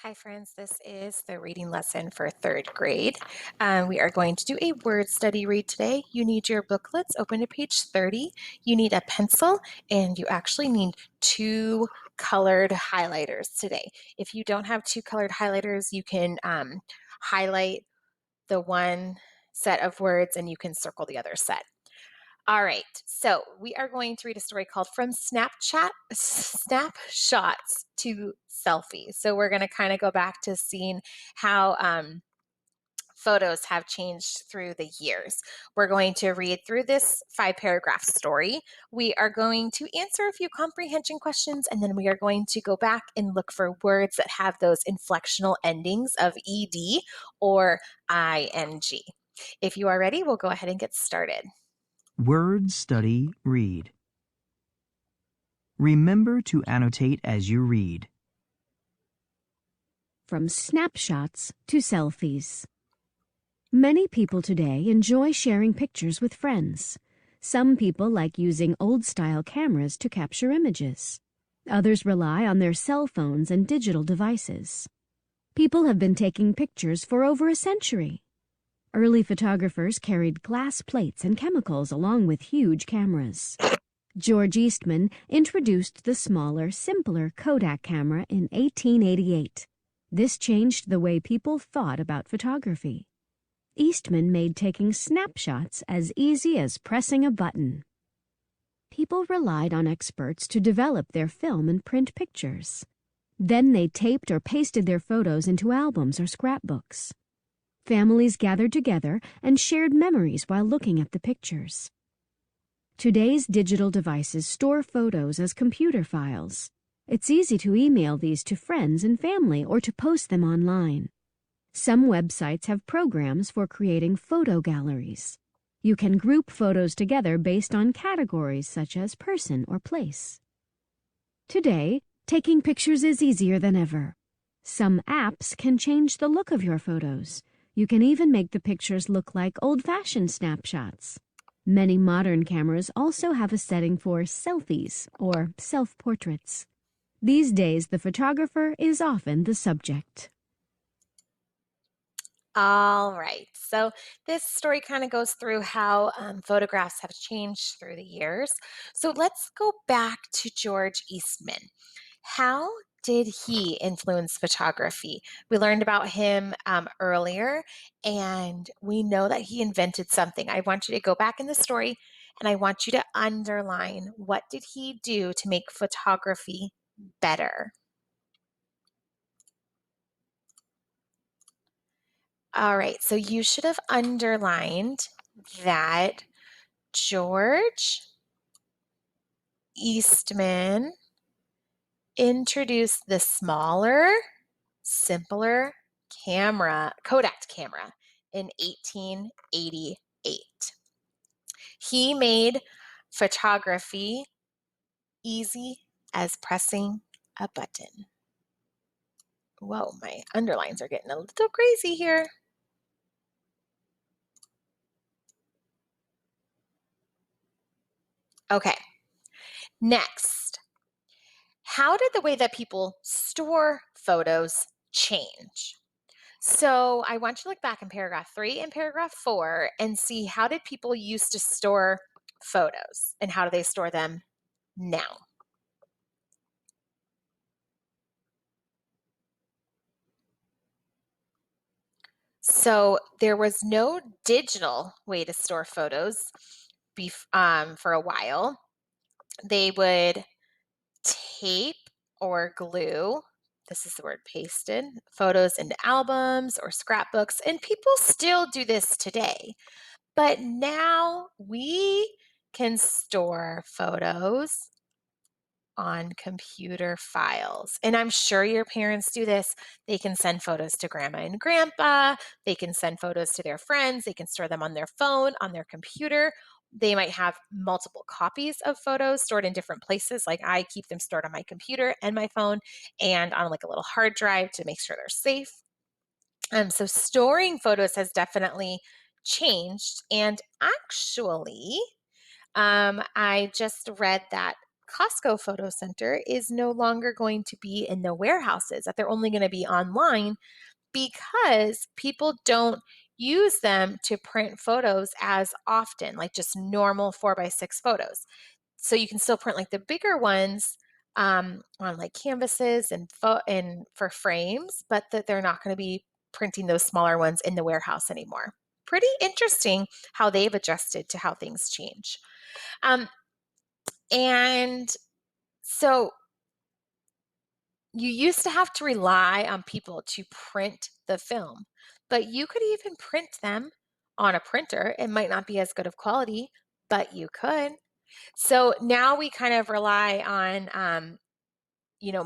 Hi, friends. This is the reading lesson for third grade. We are going to do a word study read today. You need your booklets open to page 30. You need a pencil, and you actually need two colored highlighters today. If you don't have two colored highlighters, you can highlight the one set of words and you can circle the other set. All right, so we are going to read a story called Snapshots to Selfies. So we're going to kind of go back to seeing how photos have changed through the years. We're going to read through this 5-paragraph story. We are going to answer a few comprehension questions, and then we are going to go back and look for words that have those inflectional endings of ed or ing. If you are ready, we'll go ahead and get started. Word Study Read. Remember to annotate as you read. From snapshots to selfies. Many people today enjoy sharing pictures with friends. Some people like using old-style cameras to capture images. Others rely on their cell phones and digital devices. People have been taking pictures for over a century. Early photographers carried glass plates and chemicals along with huge cameras. George Eastman introduced the smaller, simpler Kodak camera in 1888. This changed the way people thought about photography. Eastman made taking snapshots as easy as pressing a button. People relied on experts to develop their film and print pictures. Then they taped or pasted their photos into albums or scrapbooks. Families gathered together and shared memories while looking at the pictures. Today's digital devices store photos as computer files. It's easy to email these to friends and family or to post them online. Some websites have programs for creating photo galleries. You can group photos together based on categories such as person or place. Today, taking pictures is easier than ever. Some apps can change the look of your photos. You can even make the pictures look like old-fashioned snapshots. Many modern cameras also have a setting for selfies or self-portraits. These days, the photographer is often the subject. All right, so this story kind of goes through how photographs have changed through the years. So let's go back to George Eastman. How did he influence photography? We learned about him earlier, and we know that he invented something. I want you to go back in the story, and I want you to underline what did he do to make photography better. All right, so you should have underlined that George Eastman introduced the smaller, simpler Kodak camera in 1888. He made photography easy as pressing a button. Whoa, my underlines are getting a little crazy here. Okay, next. How did the way that people store photos change? So I want you to look back in paragraph 3 and paragraph 4 and see how did people used to store photos and how do they store them now? So there was no digital way to store photos for a while. They would tape or glue, this is the word pasted, photos into albums or scrapbooks, and people still do this today. But now we can store photos on computer files. And I'm sure your parents do this. They can send photos to grandma and grandpa. They can send photos to their friends. They can store them on their phone, on their computer. They might have multiple copies of photos stored in different places. Like I keep them stored on my computer and my phone and on like a little hard drive to make sure they're safe. So storing photos has definitely changed. And actually, I just read that Costco Photo Center is no longer going to be in the warehouses, that they're only going to be online because people don't use them to print photos as often, like just normal 4x6 photos. So you can still print like the bigger ones on like canvases and for frames, but that they're not going to be printing those smaller ones in the warehouse anymore. Pretty interesting how they've adjusted to how things change. Um, and so you used to have to rely on people to print the film, but you could even print them on a printer. It might not be as good of quality, but you could. So now we kind of rely on,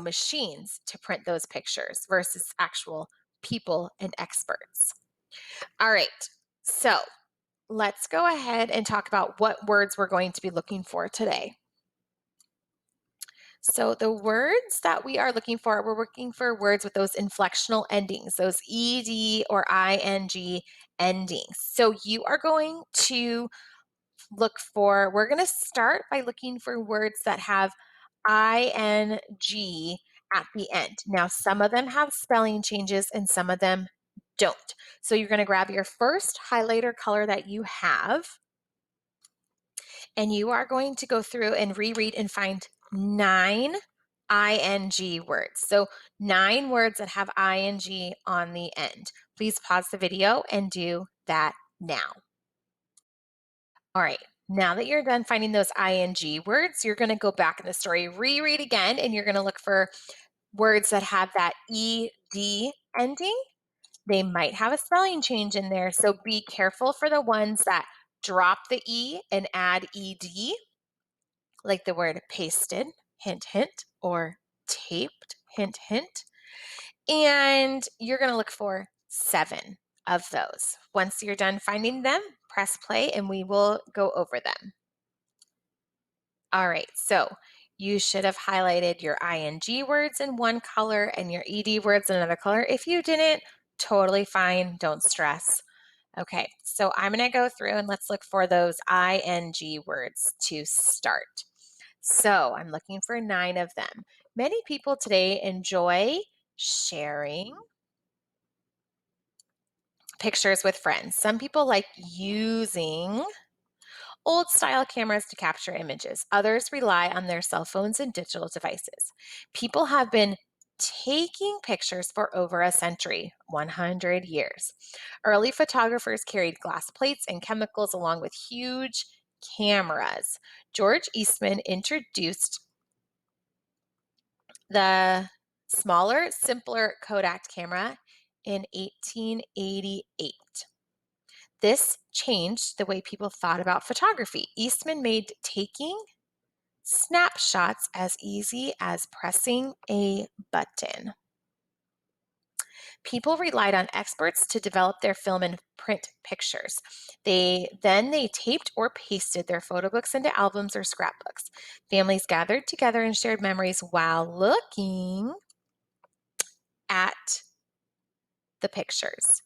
machines to print those pictures versus actual people and experts. All right. So let's go ahead and talk about what words we're going to be looking for today. So the words that we are looking for, we're looking for words with those inflectional endings, those ed or ing endings. So you are going to we're going to start by looking for words that have ing at the end. Now, some of them have spelling changes and some of them don't. So you're going to grab your first highlighter color that you have, and you are going to go through and reread and find 9 ing words. So 9 words that have ing on the end. Please pause the video and do that now. All right. Now that you're done finding those ing words, you're going to go back in the story, reread again, and you're going to look for words that have that ed ending. They might have a spelling change in there, so be careful for the ones that drop the e and add ed, like the word pasted, hint, hint, or taped, hint, hint. And you're going to look for 7 of those. Once you're done finding them, press play and we will go over them. All right, so you should have highlighted your ing words in one color and your ed words in another color. If you didn't, totally fine, don't stress. Okay, so I'm going to go through and let's look for those ing words to start. So I'm looking for 9 of them. Many people today enjoy sharing pictures with friends. Some people like using old style cameras to capture images. Others rely on their cell phones and digital devices. People have been taking pictures for over a century, 100 years. Early photographers carried glass plates and chemicals along with huge cameras. George Eastman introduced the smaller, simpler Kodak camera in 1888. This changed the way people thought about photography. Eastman made taking snapshots as easy as pressing a button. People relied on experts to develop their film and print pictures. They taped or pasted their photo books into albums or scrapbooks. Families gathered together and shared memories while looking at the pictures.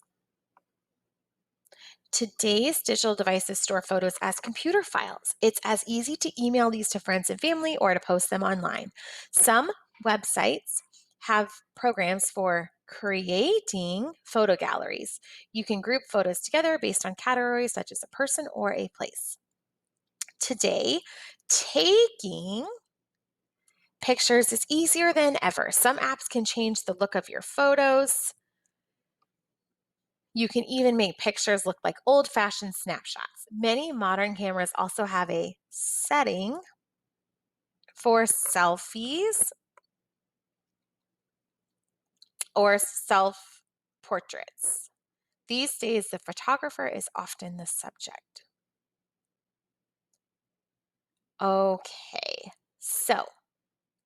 Today's digital devices store photos as computer files. It's as easy to email these to friends and family or to post them online. Some websites have programs for creating photo galleries. You can group photos together based on categories such as a person or a place. Today, taking pictures is easier than ever. Some apps can change the look of your photos. You can even make pictures look like old-fashioned snapshots. Many modern cameras also have a setting for selfies or self-portraits. These days, the photographer is often the subject. Okay, so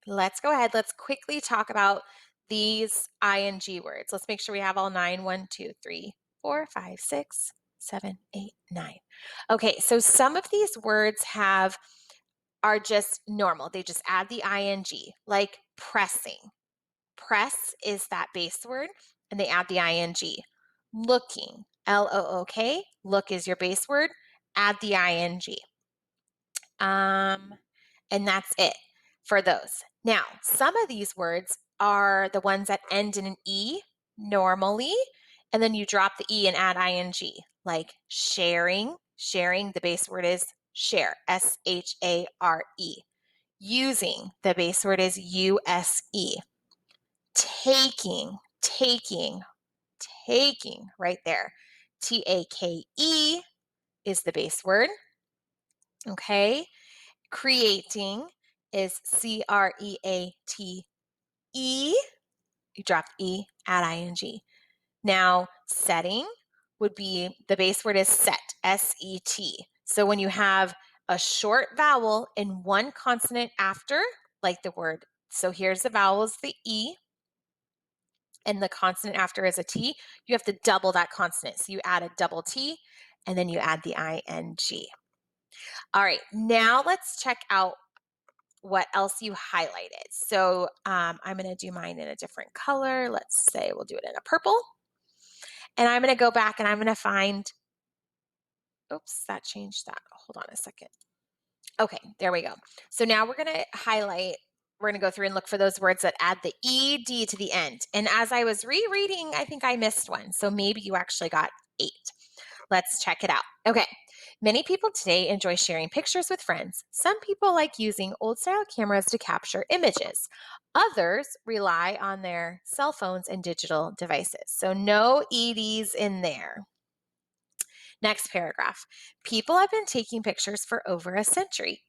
let's go ahead. Let's quickly talk about these ing words. Let's make sure we have all 9. 1, 2, 3, 4, 5, 6, 7, 8, 9. Okay, so some of these words are just normal. They just add the ing, like pressing. Press is that base word, and they add the ing. Looking, look, look is your base word, add the ing. And that's it. for those. Now, some of these words are the ones that end in an E normally, and then you drop the E and add ing, like sharing. Sharing, the base word is share, S-H-A-R-E. Using, the base word is U-S-E. Taking, taking, taking, right there. T-A-K-E is the base word. Okay. Creating is C-R-E-A-T-E. You drop E, add ing. Now, setting would be, the base word is set, S-E-T. So when you have a short vowel and one consonant after, like the word, so here's the vowels, the E, and the consonant after is a T, you have to double that consonant. So you add a double T, and then you add the ing. All right, now let's check out what else you highlighted. So I'm going to do mine in a different color. Let's say we'll do it in a purple. And I'm going to go back and I'm going to find, oops, that changed that. Hold on a second. Okay, there we go. So now we're going to highlight, we're going to go through and look for those words that add the ED to the end. And as I was rereading, I think I missed one. So maybe you actually got 8. Let's check it out. Okay. Many people today enjoy sharing pictures with friends. Some people like using old style cameras to capture images. Others rely on their cell phones and digital devices. So no EDs in there. Next paragraph. People have been taking pictures for over a century.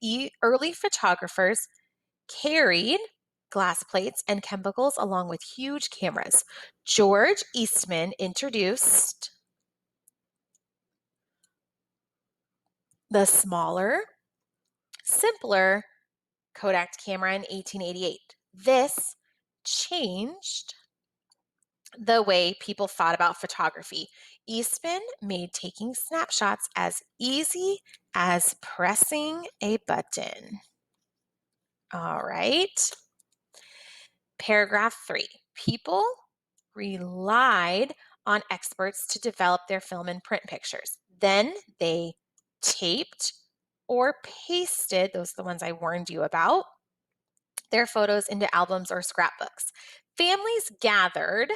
Early photographers carried glass plates and chemicals along with huge cameras. George Eastman introduced the smaller, simpler Kodak camera in 1888. This changed the way people thought about photography. Eastman made taking snapshots as easy as pressing a button. All right. Paragraph 3. People relied on experts to develop their film and print pictures. Then they taped or pasted, those are the ones I warned you about, their photos into albums or scrapbooks. Families gathered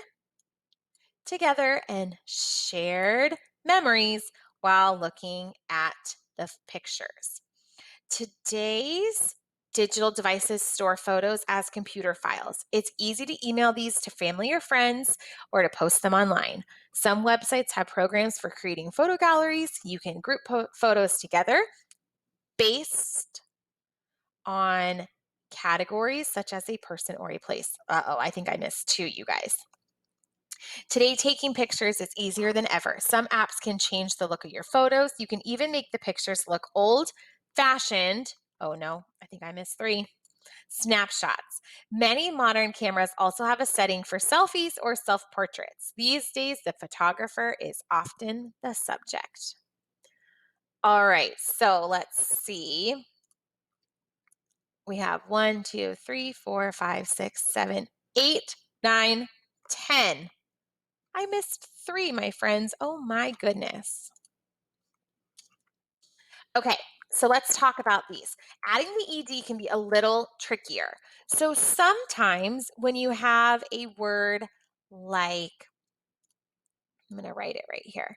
together and shared memories while looking at the pictures. Today's digital devices store photos as computer files. It's easy to email these to family or friends or to post them online. Some websites have programs for creating photo galleries. You can group photos together based on categories such as a person or a place. Uh-oh, I think I missed 2, you guys. Today, taking pictures is easier than ever. Some apps can change the look of your photos. You can even make the pictures look old-fashioned. Oh no, I think I missed 3. Snapshots. Many modern cameras also have a setting for selfies or self-portraits. These days, the photographer is often the subject. All right, so let's see. We have 1, 2, 3, 4, 5, 6, 7, 8, 9, 10. I missed 3, my friends. Oh my goodness. Okay, so let's talk about these. Adding the ED can be a little trickier. So sometimes when you have a word like, I'm going to write it right here.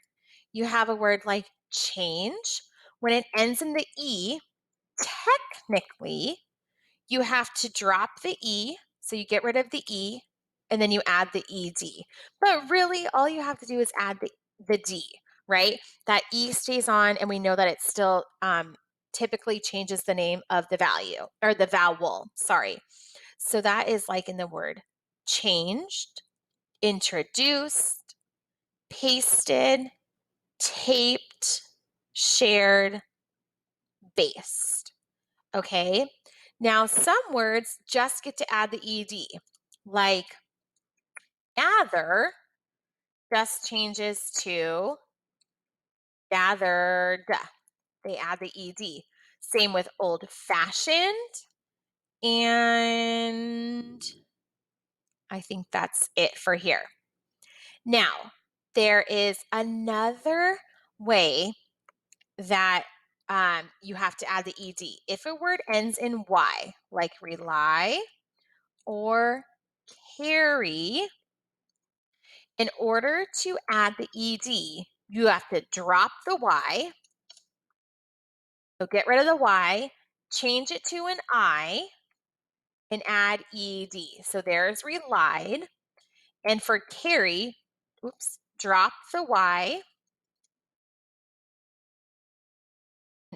You have a word like change. When it ends in the E, technically, you have to drop the E. So you get rid of the E and then you add the ED. But really, all you have to do is add the D, right? That E stays on, and we know that it still typically changes the name of the value or the vowel. Sorry. So that is like in the word changed, introduced, pasted, taped, shared, based. Okay. Now, some words just get to add the ED, like gather just changes to gathered. They add the ED. Same with old fashioned. And I think that's it for here. Now, there is another way that you have to add the ed. If a word ends in y, like rely or carry, in order to add the ed, you have to drop the y. So get rid of the y, change it to an I, and add ed. So there's relied. And for carry, oops, drop the y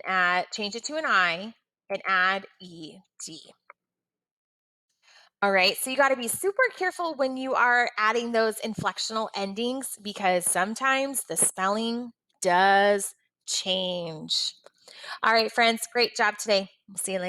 and change it to an I and add ed. All right, so you got to be super careful when you are adding those inflectional endings because sometimes the spelling does change. All right, friends, great job today. We'll see you later.